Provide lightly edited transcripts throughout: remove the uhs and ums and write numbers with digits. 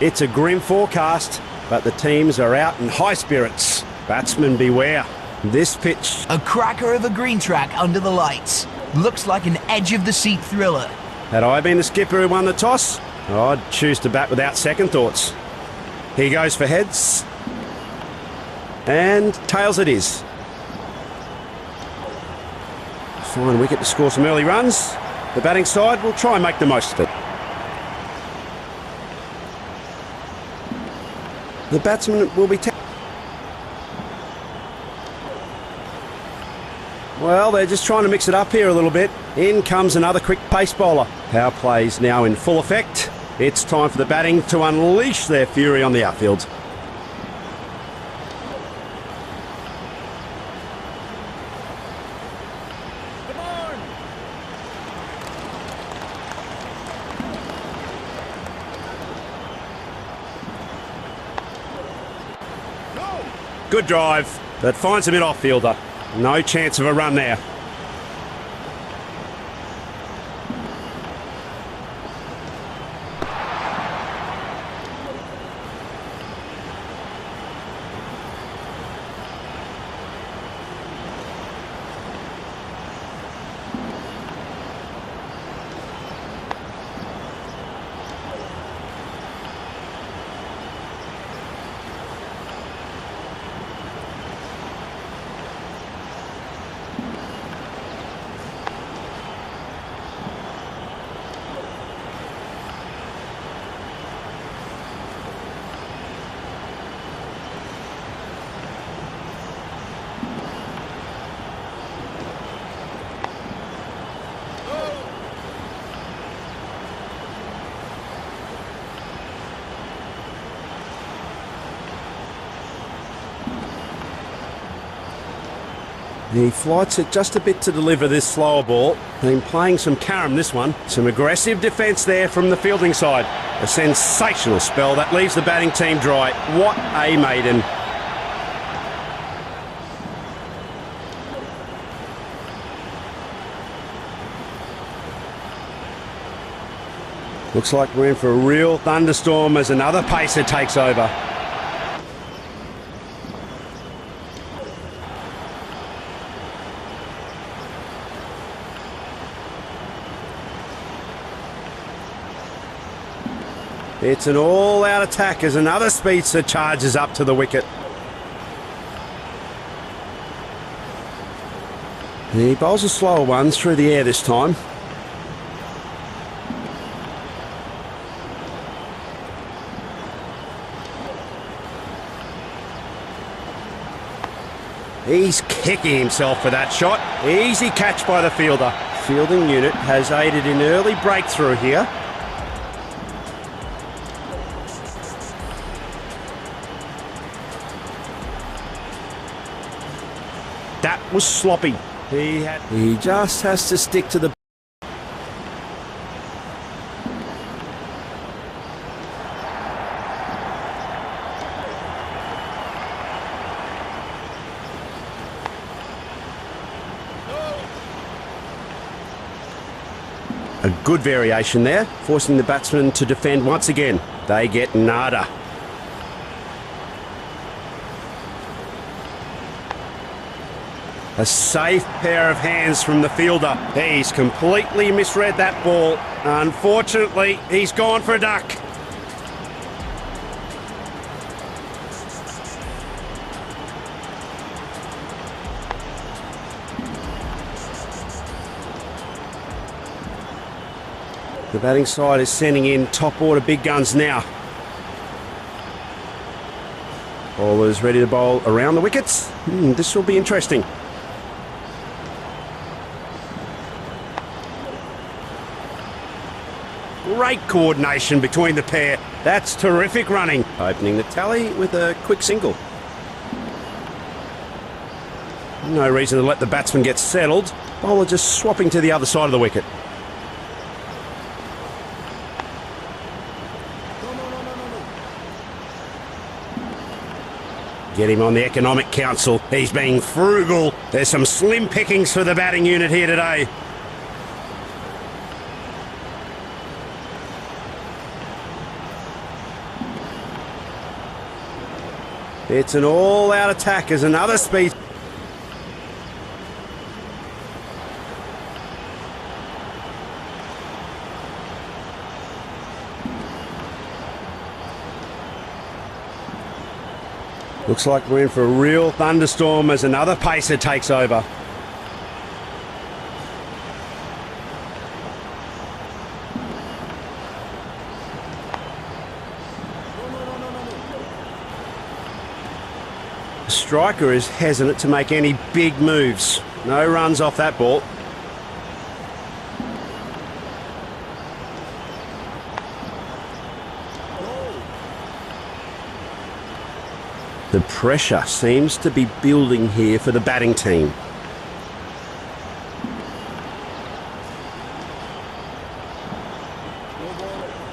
It's a grim forecast, but the teams are out in high spirits. Batsmen beware. This pitch... A cracker of a green track under the lights. Looks like an edge-of-the-seat thriller. Had I been the skipper who won the toss, I'd choose to bat without second thoughts. He goes for heads. And tails it is. Fine wicket to score some early runs. The batting side will try and make the most of it. The batsman will be... Well, they're just trying to mix it up here a little bit. In comes another quick pace bowler. Power play's now in full effect. It's time for the batting to unleash their fury on the outfield. Good drive, that finds a mid-off fielder. No chance of a run there. He flights it just a bit to deliver this slower ball. Been playing some carom this one. Some aggressive defence there from the fielding side. A sensational spell that leaves the batting team dry. What a maiden. Looks like we're in for a real thunderstorm as another pacer takes over. It's an all-out attack as another speedster charges up to the wicket. He bowls a slower one through the air this time. He's kicking himself for that shot. Easy catch by the fielder. Fielding unit has aided in early breakthrough here. That was sloppy. He just has to stick to the... A good variation there, forcing the batsman to defend once again. They get nada. A safe pair of hands from the fielder. He's completely misread that ball. Unfortunately, he's gone for a duck. The batting side is sending in top order big guns now. Bowlers ready to bowl around the wickets. This will be interesting. Great coordination between the pair. That's terrific running. Opening the tally with a quick single. No reason to let the batsman get settled. Bowler just swapping to the other side of the wicket. Get him on the Economic Council. He's being frugal. There's some slim pickings for the batting unit here today. It's an all-out attack as another speed. Looks like we're in for a real thunderstorm as another pacer takes over. The striker is hesitant to make any big moves. No runs off that ball. The pressure seems to be building here for the batting team.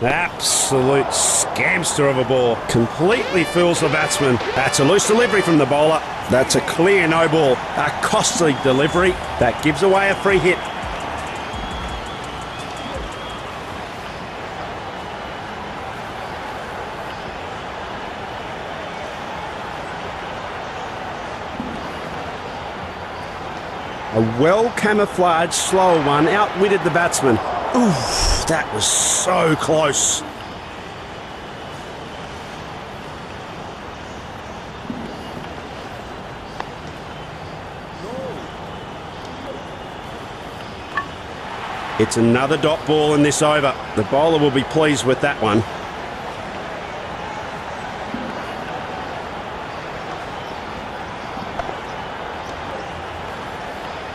Absolute scamster of a ball. Completely fools the batsman. That's a loose delivery from the bowler. That's a clear no ball. A costly delivery. That gives away a free hit. A well-camouflaged, slower one outwitted the batsman. Oof, that was so close. It's another dot ball in this over. The bowler will be pleased with that one.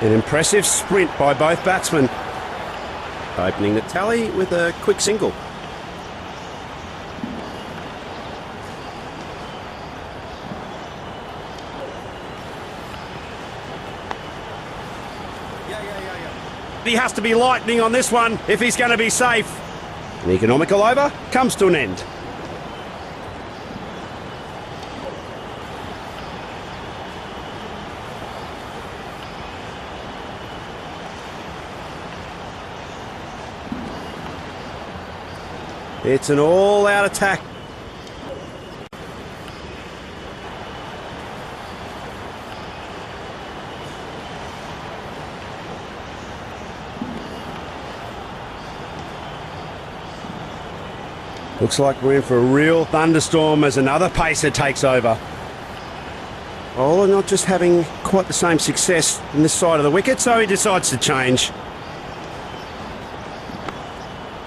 An impressive sprint by both batsmen. Opening the tally with a quick single. He has to be lightning on this one if he's going to be safe. An economical over comes to an end. It's an all-out attack. Looks like we're in for a real thunderstorm as another pacer takes over. Bowler not just having quite the same success in this side of the wicket, so he decides to change.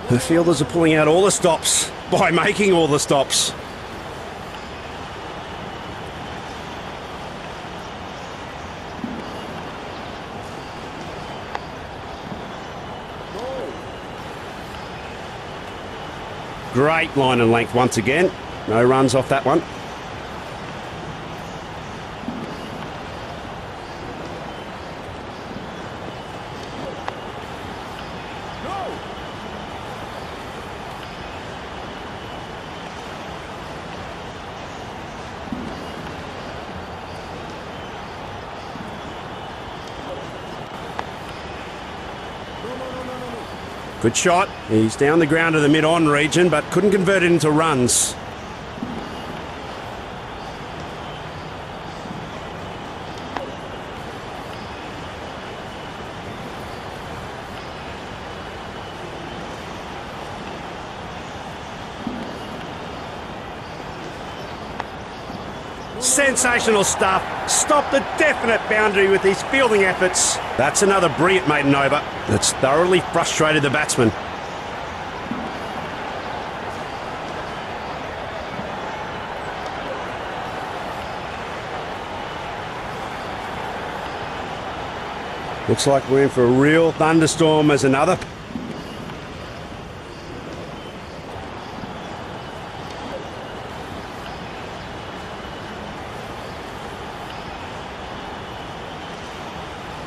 The fielders are pulling out all the stops by making all the stops. Great line and length once again. No runs off that one. Good shot. He's down the ground to the mid-on region, but couldn't convert it into runs. Sensational stuff. Stopped the definite boundary with his fielding efforts. That's another brilliant maiden over that's thoroughly frustrated the batsman. Looks like we're in for a real thunderstorm as another...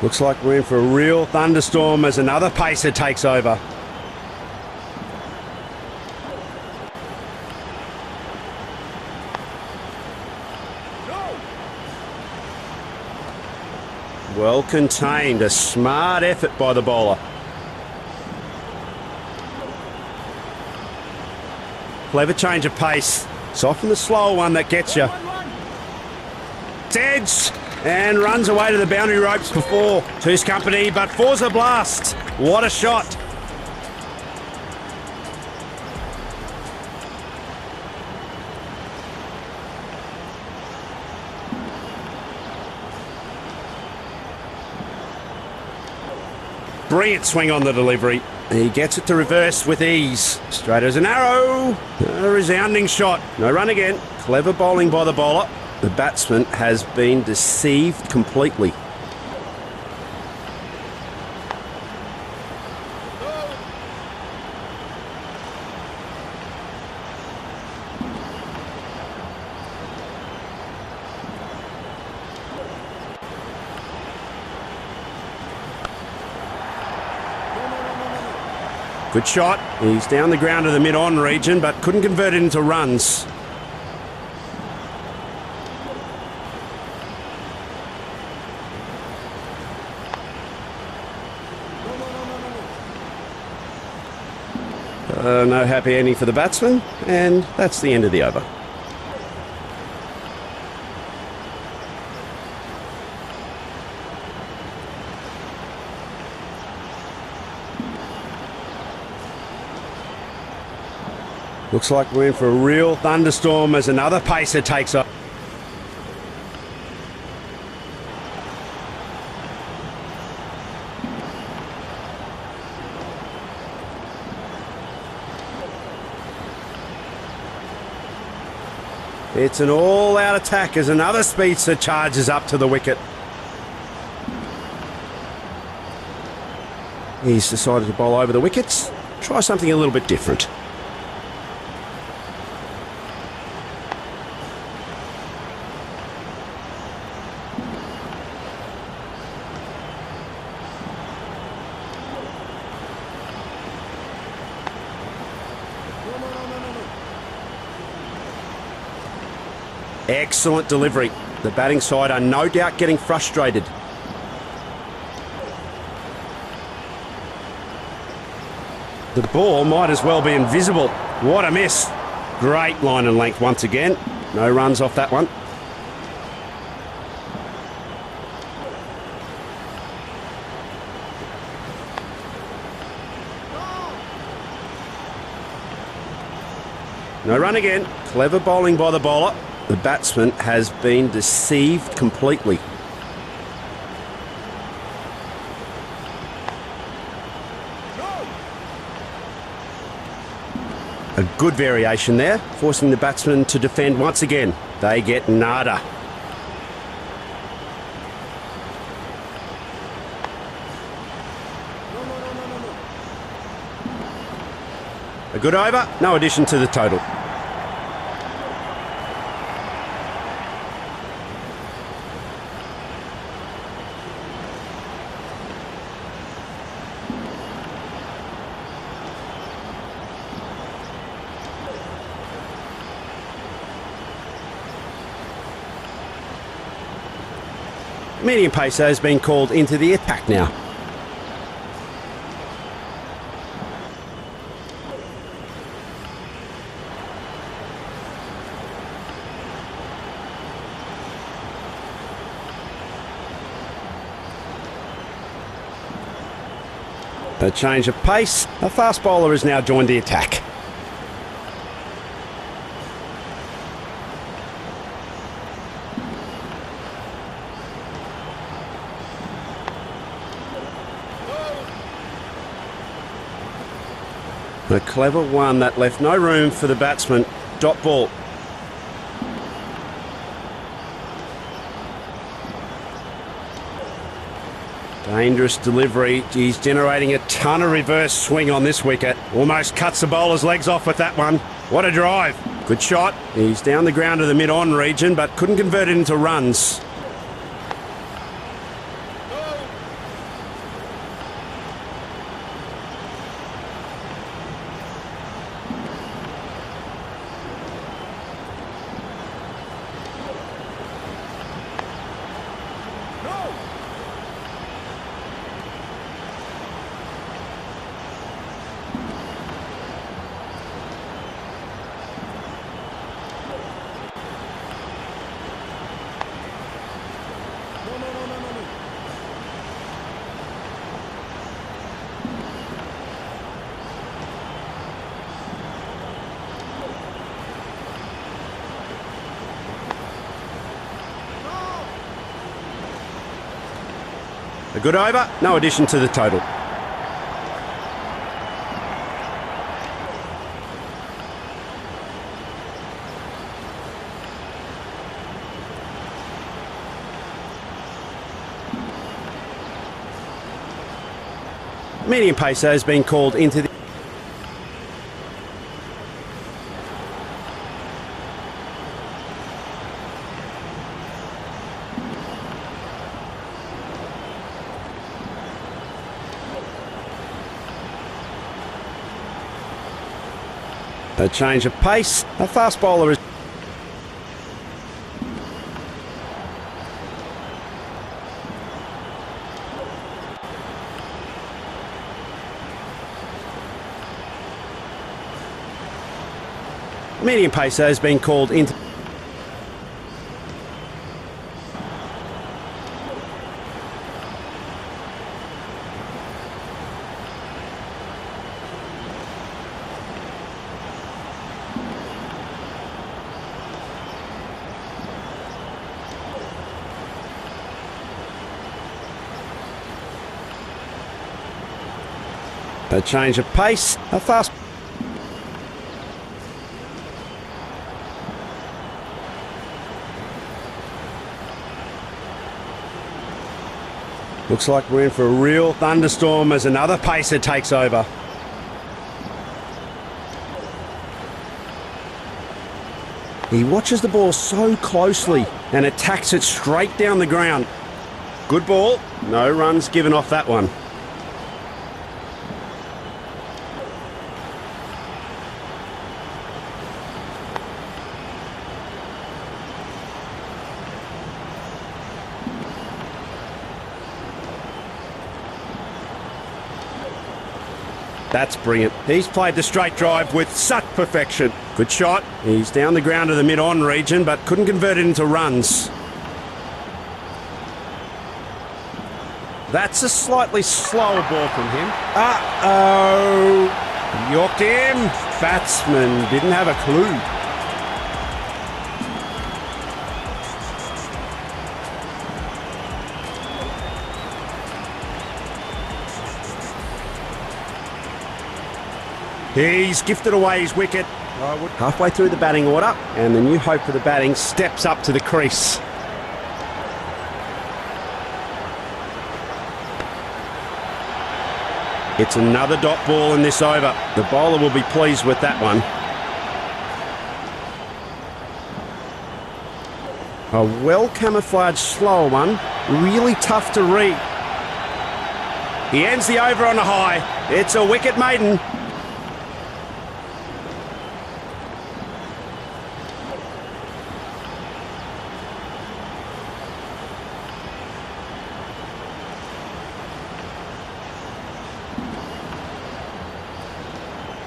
Looks like we're in for a real thunderstorm as another pacer takes over. Well contained, a smart effort by the bowler. Clever change of pace. It's often the slower one that gets you. It's edged and runs away to the boundary ropes before. Two's company, but four's a blast. What a shot. Brilliant swing on the delivery. He gets it to reverse with ease. Straight as an arrow. A resounding shot. No run again. Clever bowling by the bowler. The batsman has been deceived completely. Good shot. He's down the ground to the mid-on region, but couldn't convert it into runs. No happy ending for the batsman, and that's the end of the over. Looks like we're in for a real thunderstorm as another pacer takes off. It's an all-out attack as another speedster charges up to the wicket. He's decided to bowl over the wickets. Try something a little bit different. Excellent delivery. The batting side are no doubt getting frustrated. The ball might as well be invisible. What a miss. Great line and length once again. No runs off that one. No run again. Clever bowling by the bowler. The batsman has been deceived completely. A good variation there, forcing the batsman to defend once again. They get nada. A good over, no addition to the total. Medium pacer has been called into the attack now. A change of pace. A fast bowler has now joined the attack. A clever one that left no room for the batsman. Dot ball. Dangerous delivery. He's generating a ton of reverse swing on this wicket. Almost cuts the bowler's legs off with that one. What a drive. Good shot. He's down the ground to the mid-on region, but couldn't convert it into runs. A good over, no addition to the total. Medium pacer has been called into the... A change of pace. A fast bowler is... Medium pacer has been called into... A change of pace. A fast... Looks like we're in for a real thunderstorm as another pacer takes over. He watches the ball so closely and attacks it straight down the ground. Good ball. No runs given off that one. That's brilliant. He's played the straight drive with such perfection. Good shot. He's down the ground to the mid-on region, but couldn't convert it into runs. That's a slightly slower ball from him. Uh-oh. Yorked him. Batsman didn't have a clue. He's gifted away his wicket. Halfway through the batting order, and the new hope for the batting steps up to the crease. It's another dot ball in this over. The bowler will be pleased with that one. A well-camouflaged slower one, really tough to read. He ends the over on a high. It's a wicket maiden.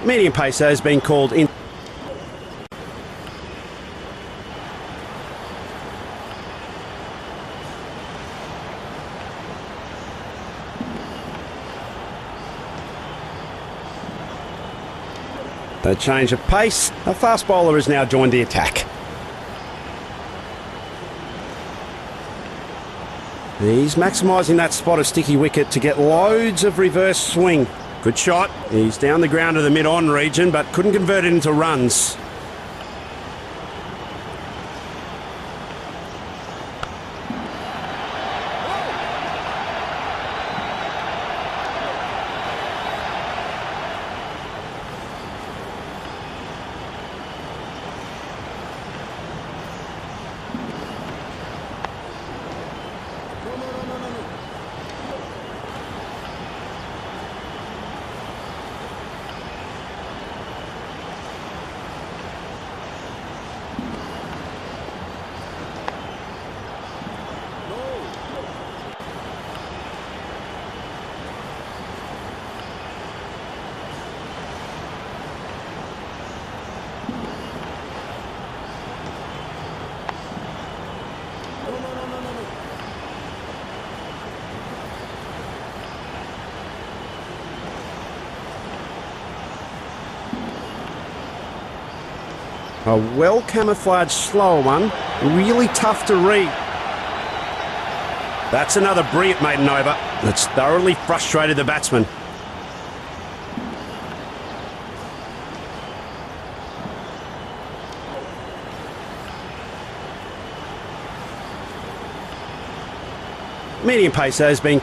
Medium pacer has been called in. A change of pace. A fast bowler has now joined the attack. He's maximising that spot of sticky wicket to get loads of reverse swing. Good shot. He's down the ground to the mid-on region, but couldn't convert it into runs. A well-camouflaged slower one, really tough to read. That's another brilliant maiden over that's thoroughly frustrated the batsman. Medium pacer has been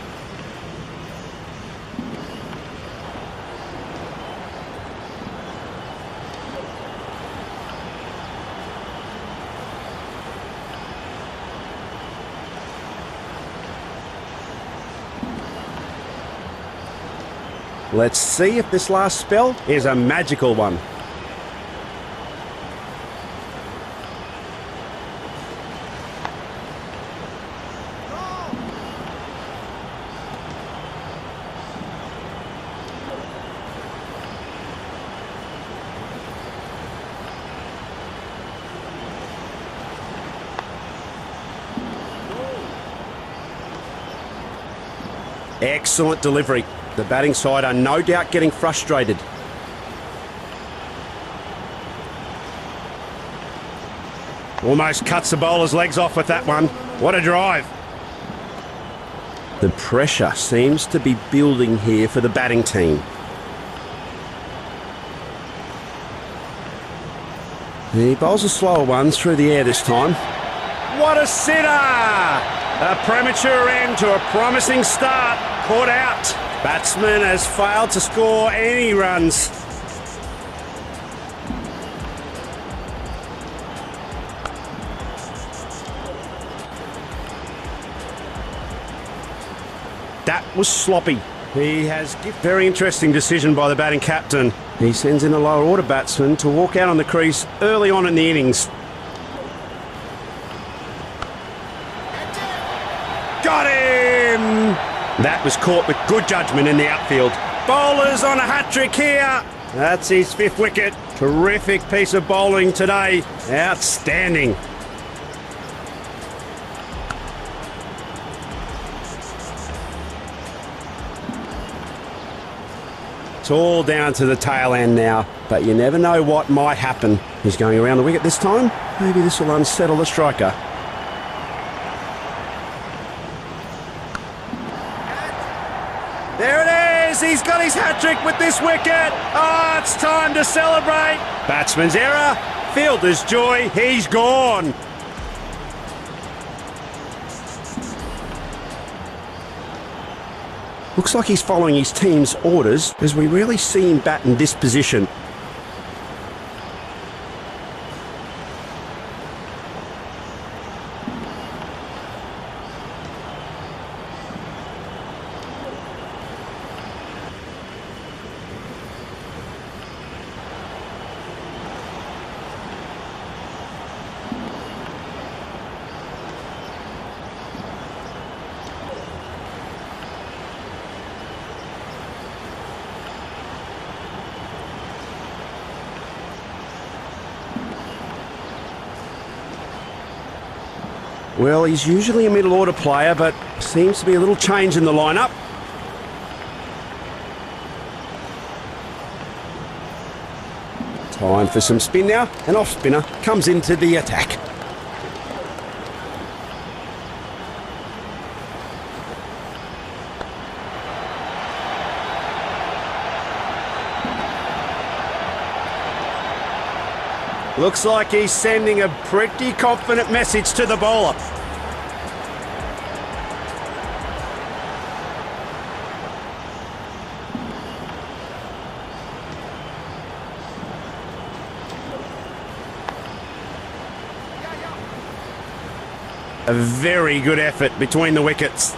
Let's see if this last spell is a magical one. Excellent delivery. The batting side are no doubt getting frustrated. Almost cuts the bowler's legs off with that one. What a drive. The pressure seems to be building here for the batting team. He bowls a slower one through the air this time. What a sitter! A premature end to a promising start. Caught out. Batsman has failed to score any runs. That was sloppy. He has very interesting decision by the batting captain. He sends in a lower order batsman to walk out on the crease early on in the innings. Got him! That was caught with good judgment in the outfield. Bowlers on a hat-trick here. That's his 5th wicket. Terrific piece of bowling today. Outstanding. It's all down to the tail end now, but you never know what might happen. He's going around the wicket this time. Maybe this will unsettle the striker. There it is! He's got his hat-trick with this wicket! Oh, it's time to celebrate! Batsman's error, fielder's joy, he's gone! Looks like he's following his team's orders, as we rarely see him bat in this position. Well, he's usually a middle order player, but seems to be a little change in the lineup. Time for some spin now. An off spinner comes into the attack. Looks like he's sending a pretty confident message to the bowler. A very good effort between the wickets.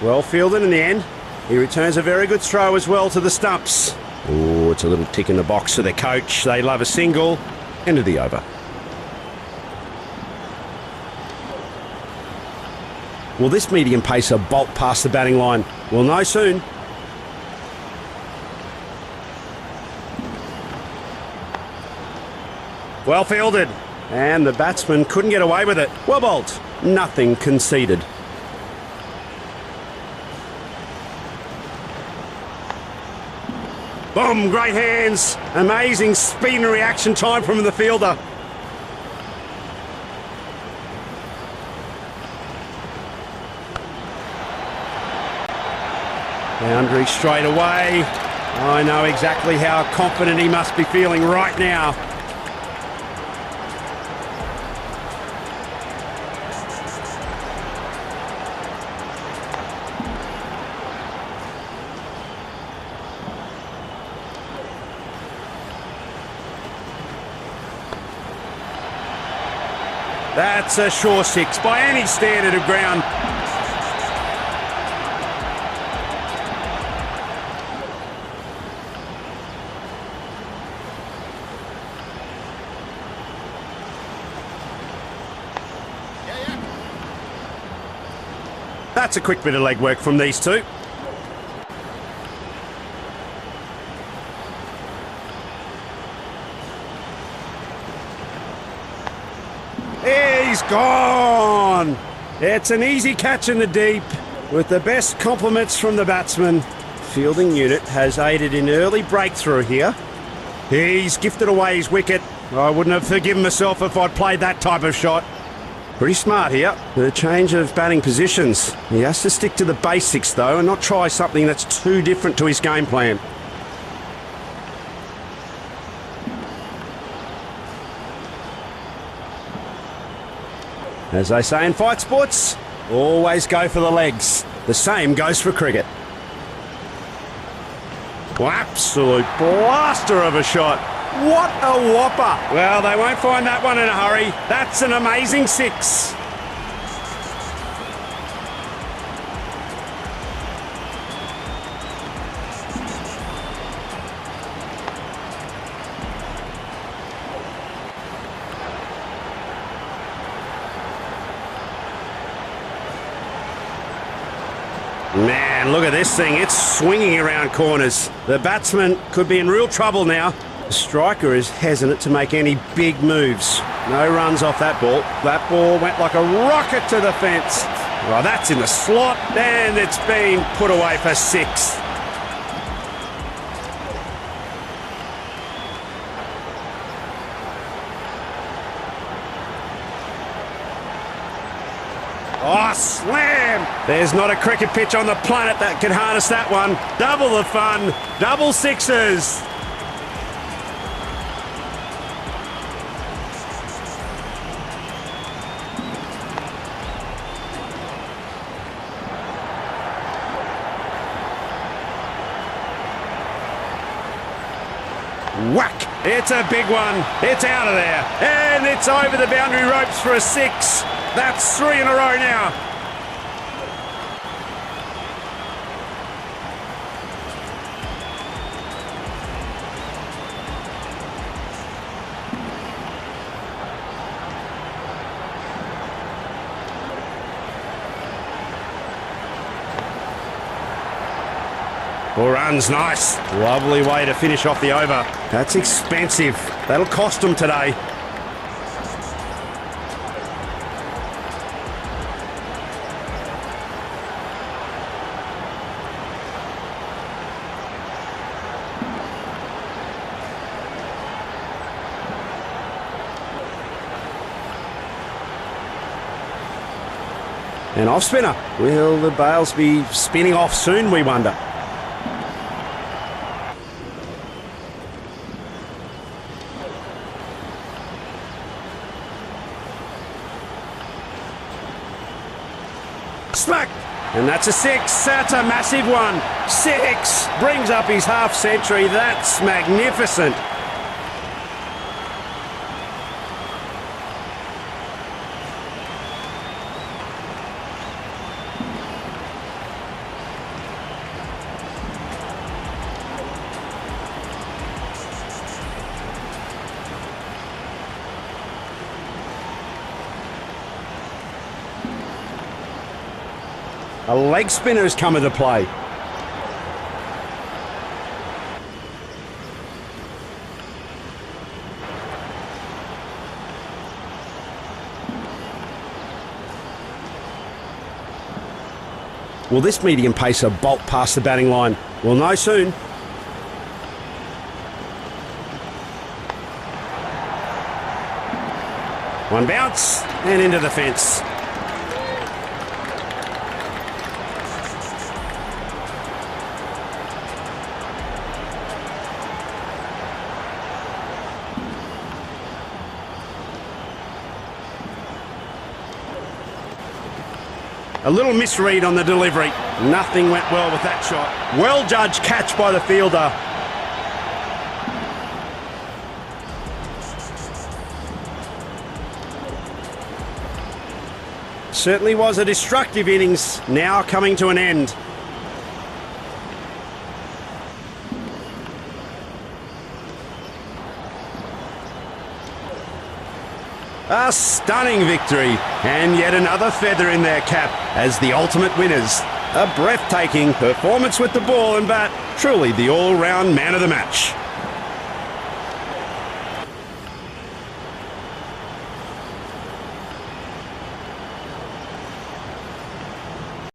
Well fielded in the end. He returns a very good throw as well to the stumps. Oh, it's a little tick in the box for the coach. They love a single. End of the over. Will this medium pacer bolt past the batting line? We'll know soon. Well fielded. And the batsman couldn't get away with it. Well bowled. Nothing conceded. Boom, great hands. Amazing speed and reaction time from the fielder. Boundary straight away. I know exactly how confident he must be feeling right now. That's a sure six by any standard of ground. That's a quick bit of legwork from these two. He's gone. It's an easy catch in the deep with the best compliments from the batsman. Fielding unit has aided in early breakthrough here. He's gifted away his wicket. I wouldn't have forgiven myself if I'd played that type of shot. Pretty smart here. The change of batting positions. He has to stick to the basics though and not try something that's too different to his game plan. As they say in fight sports, always go for the legs. The same goes for cricket. Absolute blaster of a shot. What a whopper. Well, they won't find that one in a hurry. That's an amazing six. Man, look at this thing. It's swinging around corners. The batsman could be in real trouble now. The striker is hesitant to make any big moves. No runs off that ball. That ball went like a rocket to the fence. Well, that's in the slot, and it's been put away for six. Oh, slam! There's not a cricket pitch on the planet that can harness that one. Double the fun, double sixes. Whack! It's a big one. It's out of there. And it's over the boundary ropes for a six. That's three in a row now. Four runs, nice. Lovely way to finish off the over. That's expensive. That'll cost them today. An off spinner. Will the bails be spinning off soon, we wonder? Smack! And that's a six. That's a massive one. Six! Brings up his half century. That's magnificent. A leg spinner has come into play. Will this medium pacer bolt past the batting line? We'll know soon. One bounce and into the fence. A little misread on the delivery. Nothing went well with that shot. Well judged catch by the fielder. Certainly was a destructive innings, now coming to an end. A stunning victory, and yet another feather in their cap as the ultimate winners. A breathtaking performance with the ball and bat, truly the all-round man of the match.